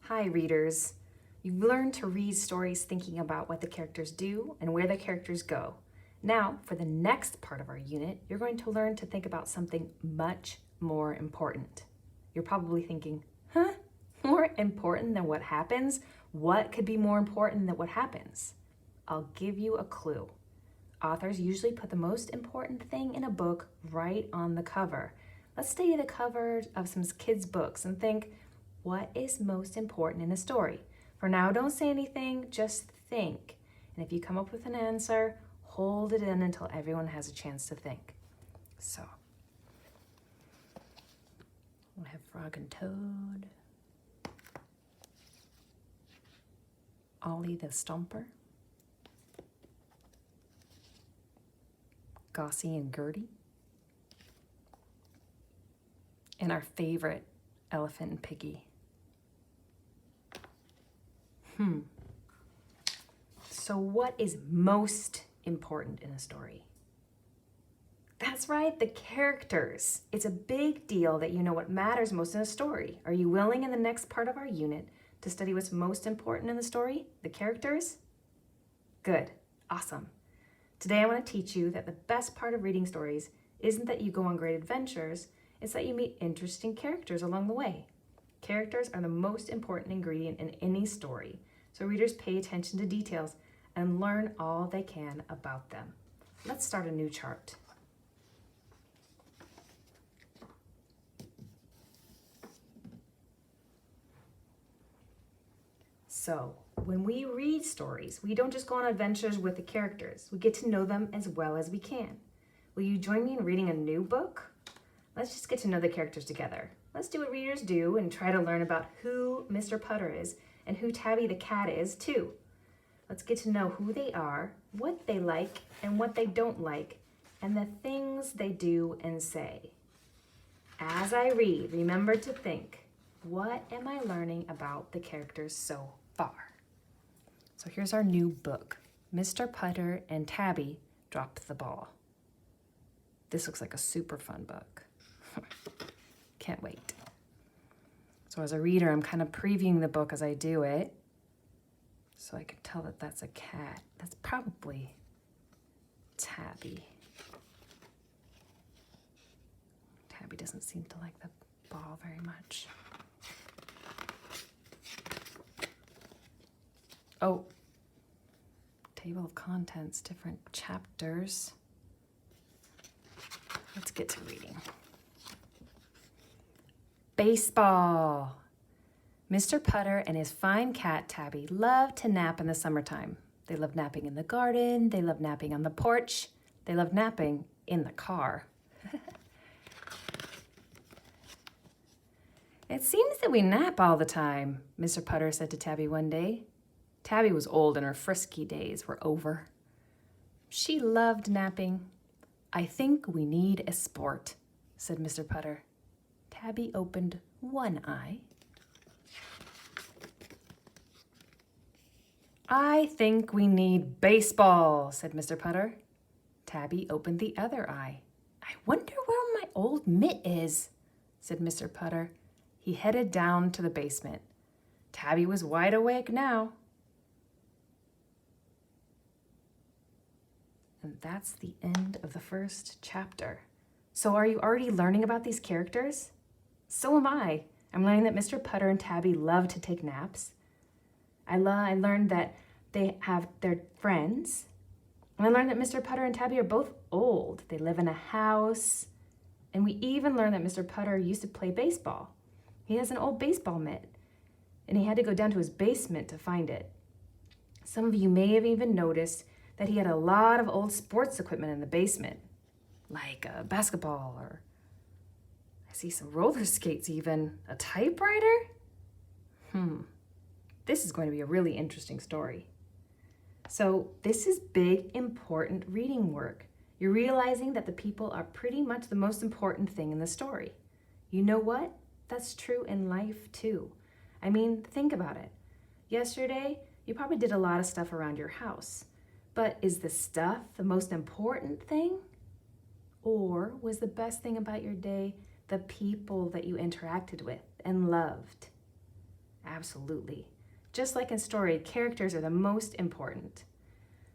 Hi, readers. You've learned to read stories thinking about what the characters do and where the characters go. Now, for the next part of our unit, you're going to learn to think about something much more important. You're probably thinking, more important than what happens? What could be more important than what happens? I'll give you a clue. Authors usually put the most important thing in a book right on the cover. Let's study the cover of some kids' books and think, what is most important in a story? For now, don't say anything, just think. And if you come up with an answer, hold it in until everyone has a chance to think. So, we have Frog and Toad, Ollie the Stomper, Gossie and Gertie, and our favorite, Elephant and Piggy. So what is most important in a story? That's right, the characters. It's a big deal that you know what matters most in a story. Are you willing in the next part of our unit to study what's most important in the story? The characters? Good, awesome. Today I want to teach you that the best part of reading stories isn't that you go on great adventures, it's that you meet interesting characters along the way. Characters are the most important ingredient in any story, so readers pay attention to details and learn all they can about them. Let's start a new chart. So, when we read stories, we don't just go on adventures with the characters. We get to know them as well as we can. Will you join me in reading a new book? Let's just get to know the characters together. Let's do what readers do and try to learn about who Mr. Putter is and who Tabby the cat is too. Let's get to know who they are, what they like and what they don't like, and the things they do and say. As I read, remember to think, what am I learning about the characters so far? So here's our new book, Mr. Putter and Tabby Dropped the Ball. This looks like a super fun book. Can't wait. So as a reader, I'm kind of previewing the book as I do it, so I can tell that that's a cat. That's probably Tabby. Tabby doesn't seem to like the ball very much. Oh, table of contents, different chapters. Let's get to reading. Baseball. Mr. Putter and his fine cat, Tabby, love to nap in the summertime. They love napping in the garden. They love napping on the porch. They love napping in the car. It seems that we nap all the time, Mr. Putter said to Tabby one day. Tabby was old and her frisky days were over. She loved napping. I think we need a sport, said Mr. Putter. Tabby opened one eye. I think we need baseball, said Mr. Putter. Tabby opened the other eye. I wonder where my old mitt is, said Mr. Putter. He headed down to the basement. Tabby was wide awake now. And that's the end of the first chapter. So are you already learning about these characters? So am I. I'm learning that Mr. Putter and Tabby love to take naps. I learned that they have their friends. And I learned that Mr. Putter and Tabby are both old. They live in a house. And we even learned that Mr. Putter used to play baseball. He has an old baseball mitt, and he had to go down to his basement to find it. Some of you may have even noticed that he had a lot of old sports equipment in the basement, like a basketball, or I see some roller skates even, a typewriter? This is going to be a really interesting story. So this is big, important reading work. You're realizing that the people are pretty much the most important thing in the story. You know what? That's true in life too. I mean, think about it. Yesterday, you probably did a lot of stuff around your house. But is the stuff the most important thing? Or was the best thing about your day the people that you interacted with and loved? Absolutely. Just like in story, characters are the most important.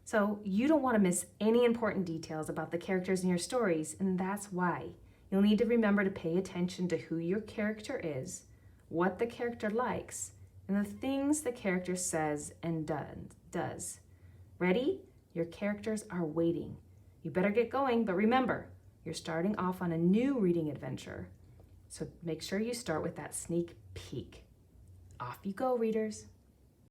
So you don't want to miss any important details about the characters in your stories, and that's why you'll need to remember to pay attention to who your character is, what the character likes, and the things the character says and does. Ready? Your characters are waiting. You better get going, but remember, you're starting off on a new reading adventure. So make sure you start with that sneak peek. Off you go, readers.